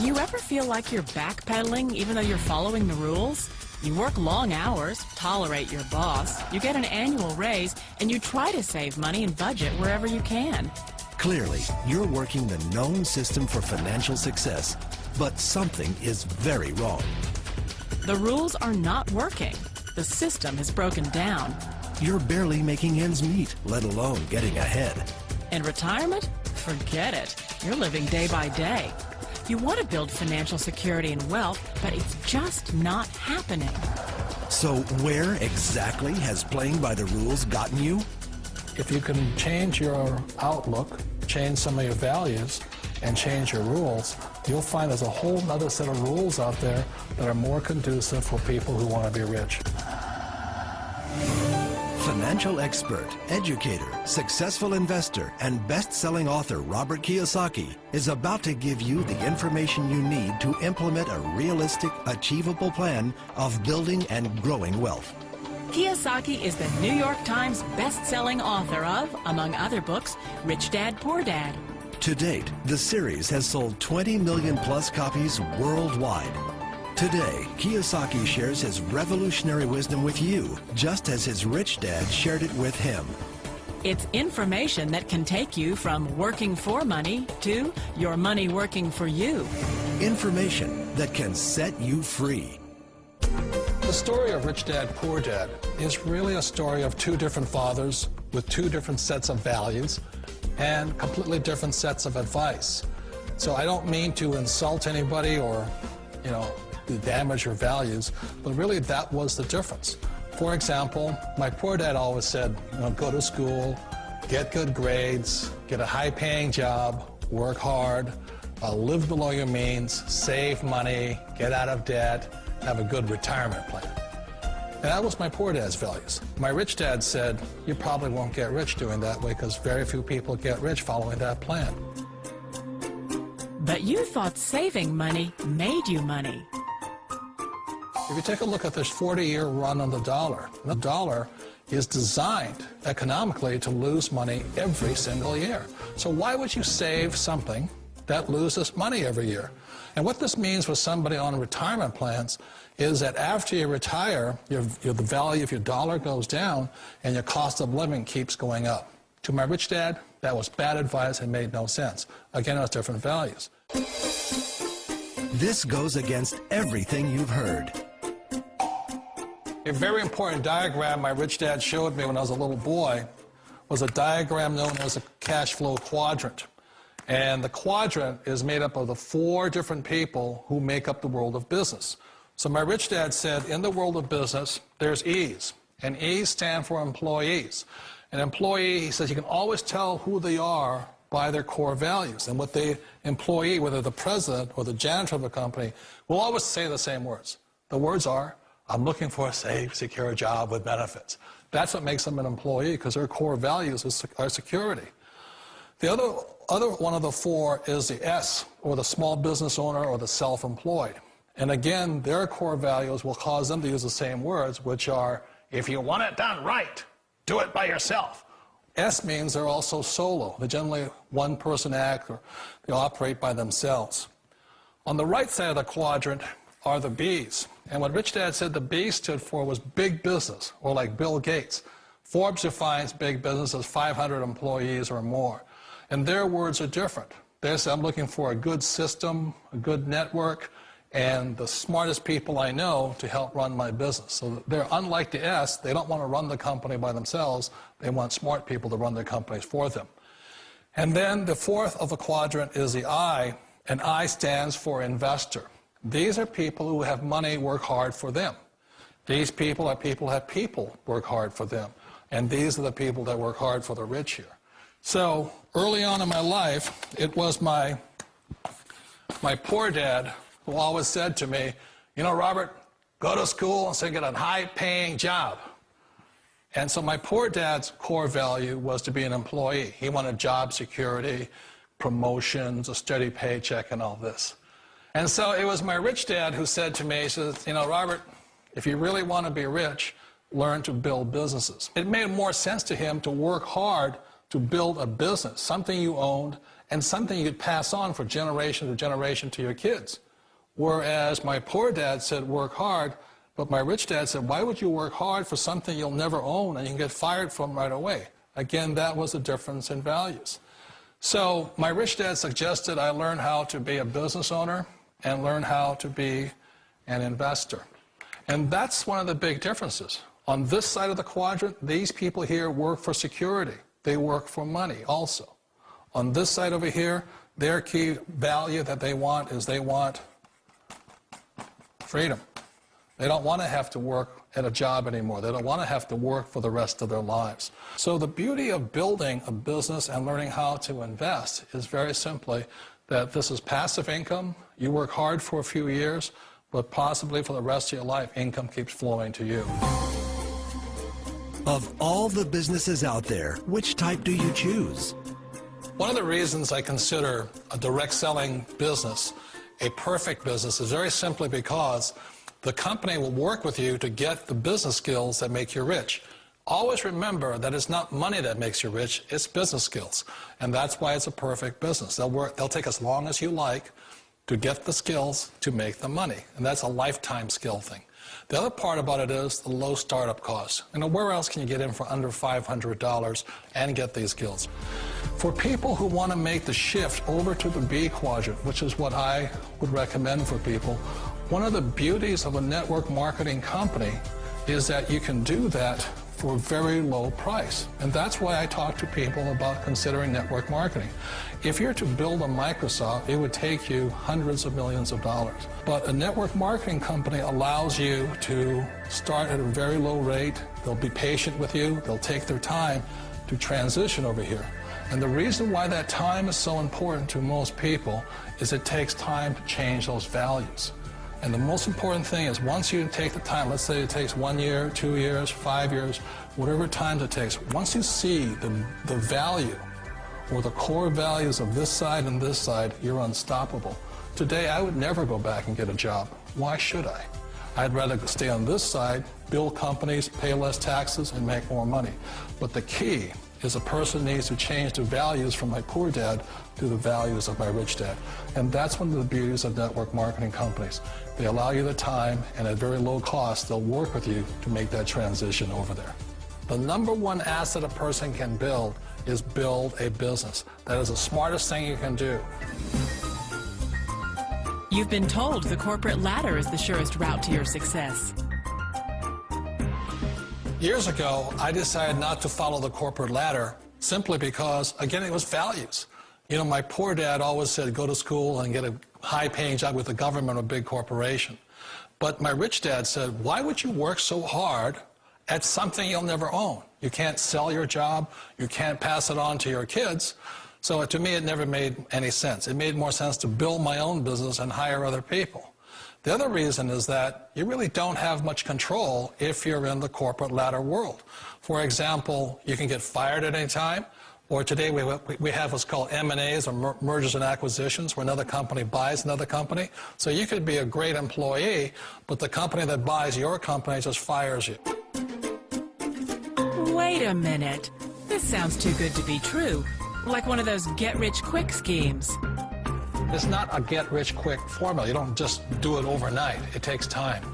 Do you ever feel like you're backpedaling even though you're following the rules? You work long hours, tolerate your boss, you get an annual raise, and you try to save money and budget wherever you can. Clearly, you're working the known system for financial success, but something is very wrong. The rules are not working. The system has broken down. You're barely making ends meet, let alone getting ahead. And retirement? Forget it. You're living day by day. You want to build financial security and wealth, but it's just not happening. So where exactly has playing by the rules gotten you? If you can change your outlook, change some of your values, and change your rules, you'll find there's a whole other set of rules out there that are more conducive for people who want to be rich. Financial expert, educator, successful investor, and best-selling author Robert Kiyosaki is about to give you the information you need to implement a realistic, achievable plan of building and growing wealth. Kiyosaki is the New York Times best-selling author of, among other books, Rich Dad, Poor Dad. To date, the series has sold 20 million plus copies worldwide. Today, Kiyosaki shares his revolutionary wisdom with you, just as his rich dad shared it with him. It's information that can take you from working for money to your money working for you. Information that can set you free. The story of Rich Dad, Poor Dad is really a story of two different fathers with two different sets of values and completely different sets of advice. So I don't mean to insult anybody or, to damage your values, but really that was the difference. For example, my poor dad always said, go to school, get good grades, get a high-paying job, work hard, live below your means, save money, get out of debt, have a good retirement plan. And that was my poor dad's values. My rich dad said, you probably won't get rich doing that way because very few people get rich following that plan. But you thought saving money made you money. If you take a look at this 40-year run on the dollar is designed economically to lose money every single year. So why would you save something that loses money every year? And what this means for somebody on retirement plans is that after you retire, the value of your dollar goes down and your cost of living keeps going up. To my rich dad, that was bad advice and made no sense. Again, it was different values. This goes against everything you've heard. A very important diagram my rich dad showed me when I was a little boy was a diagram known as a cash flow quadrant. And the quadrant is made up of the four different people who make up the world of business. So my rich dad said, in the world of business, there's E's. And E's stand for employees. An employee, he says, you can always tell who they are by their core values. And what the employee, whether the president or the janitor of the company, will always say the same words. The words are, I'm looking for a safe, secure job with benefits. That's what makes them an employee, because their core values are security. The other one of the four is the S, or the small business owner or the self-employed. And again, their core values will cause them to use the same words, which are, if you want it done right, do it by yourself. S means they're also solo. They're generally one-person act, or they operate by themselves. On the right side of the quadrant are the B's. And what Rich Dad said the B stood for was big business, or like Bill Gates. Forbes defines big business as 500 employees or more. And their words are different. They say, I'm looking for a good system, a good network, and the smartest people I know to help run my business. So they're unlike the S. They don't want to run the company by themselves. They want smart people to run their companies for them. And then the fourth of the quadrant is the I, and I stands for investor. These are people who have money work hard for them. These people are people who have people work hard for them. And these are the people that work hard for the rich here. So early on in my life, it was my poor dad who always said to me, Robert, go to school and so get a high-paying job. And so my poor dad's core value was to be an employee. He wanted job security, promotions, a steady paycheck, and all this. And so it was my rich dad who said to me, he says, Robert, if you really want to be rich, learn to build businesses. It made more sense to him to work hard to build a business, something you owned and something you could pass on for generation to generation to your kids. Whereas my poor dad said, work hard, but my rich dad said, why would you work hard for something you'll never own and you can get fired from right away? Again, that was a difference in values. So my rich dad suggested I learn how to be a business owner and learn how to be an investor. And that's one of the big differences. On this side of the quadrant, these people here work for security. They work for money also. On this side over here, their key value that they want is they want freedom. They don't want to have to work at a job anymore. They don't want to have to work for the rest of their lives. So the beauty of building a business and learning how to invest is very simply that this is passive income. You work hard for a few years, but possibly for the rest of your life, income keeps flowing to you. Of all the businesses out there, which type do you choose? One of the reasons I consider a direct selling business a perfect business is very simply because the company will work with you to get the business skills that make you rich. Always remember that it's not money that makes you rich, it's business skills. And that's why it's a perfect business. They'll take as long as you like to get the skills to make the money. And that's a lifetime skill thing. The other part about it is the low startup cost. You know, where else can you get in for under $500 and get these skills? For people who want to make the shift over to the B quadrant, which is what I would recommend for people, one of the beauties of a network marketing company is that you can do that for a very low price. And that's why I talk to people about considering network marketing. If you're to build a Microsoft, it would take you hundreds of millions of dollars. But a network marketing company allows you to start at a very low rate. They'll be patient with you. They'll take their time to transition over here. And the reason why that time is so important to most people is it takes time to change those values. And the most important thing is once you take the time, let's say it takes 1 year, 2 years, 5 years, whatever time it takes, once you see the value or the core values of this side and this side, you're unstoppable. Today, I would never go back and get a job. Why should I? I'd rather stay on this side, build companies, pay less taxes, and make more money. But the key is a person needs to change the values from my poor dad to the values of my rich dad. And that's one of the beauties of network marketing companies. They allow you the time, and at very low cost, they'll work with you to make that transition over there. The number one asset a person can build is build a business. That is the smartest thing you can do. You've been told the corporate ladder is the surest route to your success. Years ago, I decided not to follow the corporate ladder simply because, again, it was values. You know, my poor dad always said, go to school and get a high-paying job with the government or a big corporation. But my rich dad said, why would you work so hard at something you'll never own? You can't sell your job. You can't pass it on to your kids. So to me, it never made any sense. It made more sense to build my own business and hire other people. The other reason is that you really don't have much control if you're in the corporate ladder world. For example, you can get fired at any time, or today we have what's called M&As, or mergers and acquisitions, where another company buys another company. So you could be a great employee, but the company that buys your company just fires you. Wait a minute. This sounds too good to be true. Like one of those get-rich-quick schemes. It's not a get-rich-quick formula. You don't just do it overnight. It takes time.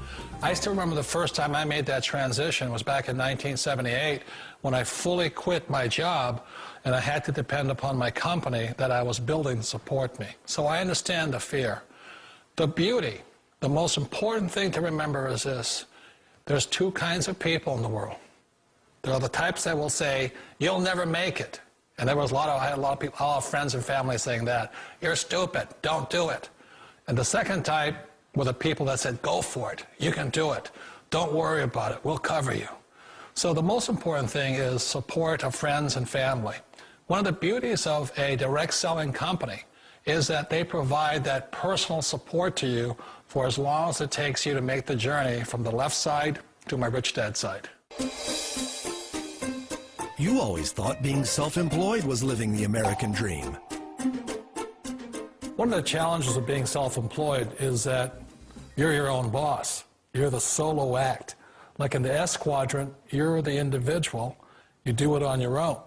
I still remember the first time I made that transition was back in 1978 when I fully quit my job and I had to depend upon my company that I was building to support me. So I understand the fear. The beauty, the most important thing to remember is this. There's two kinds of people in the world. There are the types that will say, you'll never make it. And I had a lot of people, all friends and family saying that. You're stupid, don't do it. And the second type were the people that said, go for it, you can do it. Don't worry about it, we'll cover you. So the most important thing is support of friends and family. One of the beauties of a direct selling company is that they provide that personal support to you for as long as it takes you to make the journey from the left side to my rich dad's side. You always thought being self-employed was living the American dream. One of the challenges of being self-employed is that you're your own boss. You're the solo act. Like in the S quadrant, you're the individual. You do it on your own.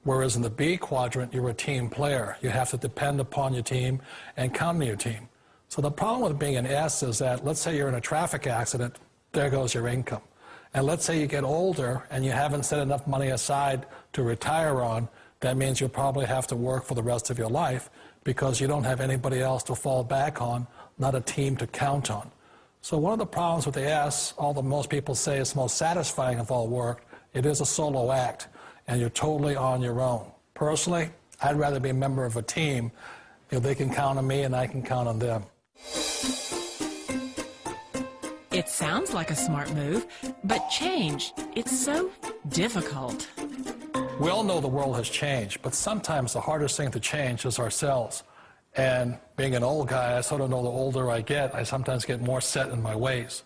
Whereas in the B quadrant, you're a team player. You have to depend upon your team and count on your team. So the problem with being an S is that, let's say you're in a traffic accident, there goes your income. And let's say you get older and you haven't set enough money aside to retire on, that means you'll probably have to work for the rest of your life because you don't have anybody else to fall back on, not a team to count on. So one of the problems with the S, although most people say it's the most satisfying of all work, it is a solo act, and you're totally on your own. Personally, I'd rather be a member of a team. You know, they can count on me and I can count on them. It sounds like a smart move, but change, it's so difficult. We all know the world has changed, but sometimes the hardest thing to change is ourselves. And being an old guy, I sort of know the older I get, I sometimes get more set in my ways.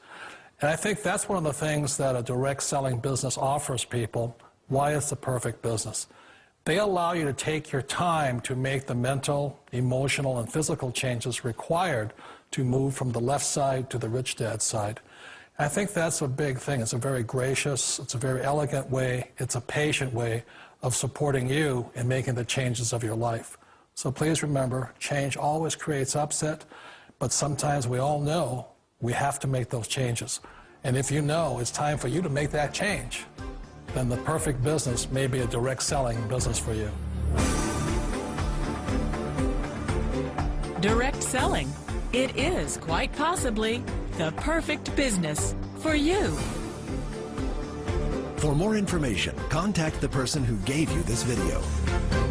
And I think that's one of the things that a direct selling business offers people, why it's the perfect business. They allow you to take your time to make the mental, emotional, and physical changes required to move from the left side to the rich dad side. I think that's a big thing. It's a very gracious, it's a very elegant way, it's a patient way of supporting you in making the changes of your life. So please remember, change always creates upset, but sometimes we all know we have to make those changes. And if you know it's time for you to make that change, then the perfect business may be a direct selling business for you. Direct selling. It is quite possibly the perfect business for you. For more information, contact the person who gave you this video.